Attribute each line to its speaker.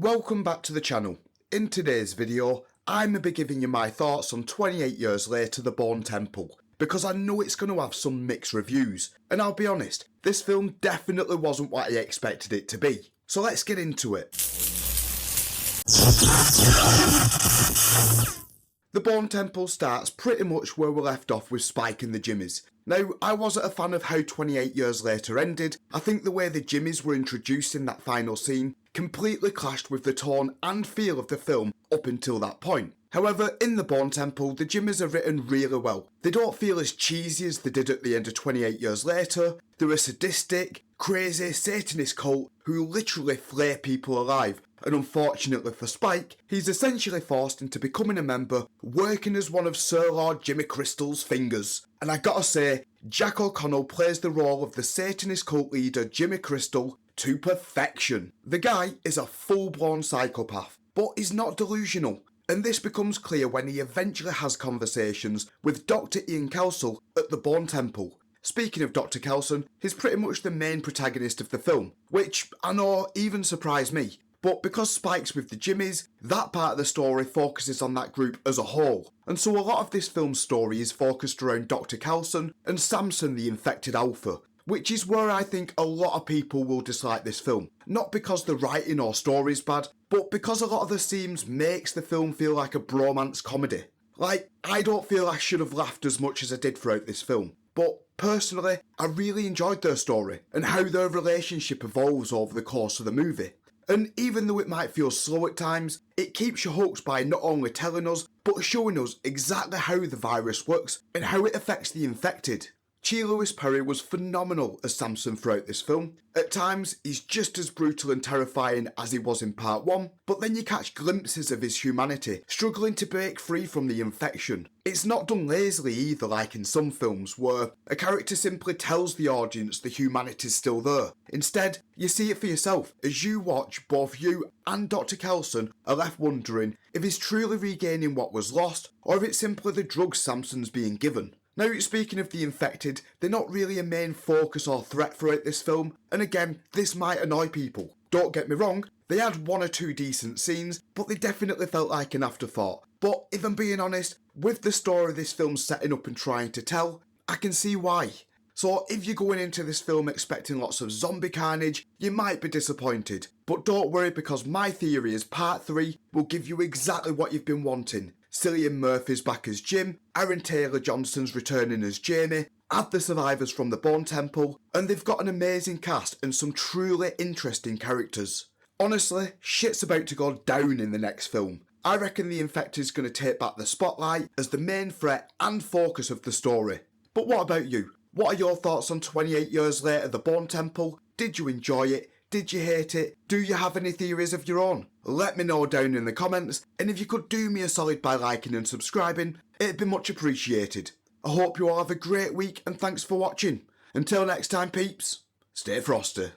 Speaker 1: Welcome back to the channel. In today's video, I'm going to be giving you my thoughts on 28 Years Later The Bone Temple, because I know it's going to have some mixed reviews, and I'll be honest, this film definitely wasn't what I expected it to be. So let's get into it. The Bone Temple starts pretty much where we left off with Spike and the Jimmies. Now, I wasn't a fan of how 28 Years Later ended. I think the way the Jimmies were introduced in that final scene completely clashed with the tone and feel of the film up until that point. However, in The Bone Temple, the Jimmies are written really well. They don't feel as cheesy as they did at the end of 28 Years Later. They're a sadistic, crazy, Satanist cult who literally flay people alive. And unfortunately for Spike, he's essentially forced into becoming a member, working as one of Sir Lord Jimmy Crystal's fingers. And I gotta say, Jack O'Connell plays the role of the Satanist cult leader Jimmy Crystal to perfection. The guy is a full-blown psychopath, but he's not delusional. And this becomes clear when he eventually has conversations with Dr. Ian Kelsall at the Bone Temple. Speaking of Dr. Kelson, he's pretty much the main protagonist of the film, which I know even surprised me. But because Spike's with the Jimmies, that part of the story focuses on that group as a whole. And so a lot of this film's story is focused around Dr. Kelson and Samson the infected alpha, which is where I think a lot of people will dislike this film. Not because the writing or story's bad, but because a lot of the scenes makes the film feel like a bromance comedy. Like, I don't feel I should have laughed as much as I did throughout this film. But personally, I really enjoyed their story and how their relationship evolves over the course of the movie. And even though it might feel slow at times, it keeps you hooked by not only telling us, but showing us exactly how the virus works and how it affects the infected. Chi Lewis Perry was phenomenal as Samson throughout this film. At times, he's just as brutal and terrifying as he was in part 1, but then you catch glimpses of his humanity, struggling to break free from the infection. It's not done lazily either, like in some films, where a character simply tells the audience the humanity's still there. Instead, you see it for yourself, as you watch both you and Dr. Kelson are left wondering if he's truly regaining what was lost, or if it's simply the drugs Samson's being given. Now, speaking of the infected, they're not really a main focus or threat throughout this film, and again, this might annoy people. Don't get me wrong, they had one or two decent scenes, but they definitely felt like an afterthought. But if I'm being honest, with the story this film's setting up and trying to tell, I can see why. So if you're going into this film expecting lots of zombie carnage, you might be disappointed. But don't worry, because my theory is part 3 will give you exactly what you've been wanting. Cillian Murphy's back as Jim, Aaron Taylor-Johnson's returning as Jamie, add the survivors from the Bone Temple, and they've got an amazing cast and some truly interesting characters. Honestly, shit's about to go down in the next film. I reckon the infected's going to take back the spotlight as the main threat and focus of the story. But what about you? What are your thoughts on 28 Years Later The Bone Temple? Did you enjoy it? Did you hate it? Do you have any theories of your own? Let me know down in the comments, and if you could do me a solid by liking and subscribing, it'd be much appreciated. I hope you all have a great week and thanks for watching. Until next time peeps, stay frosty.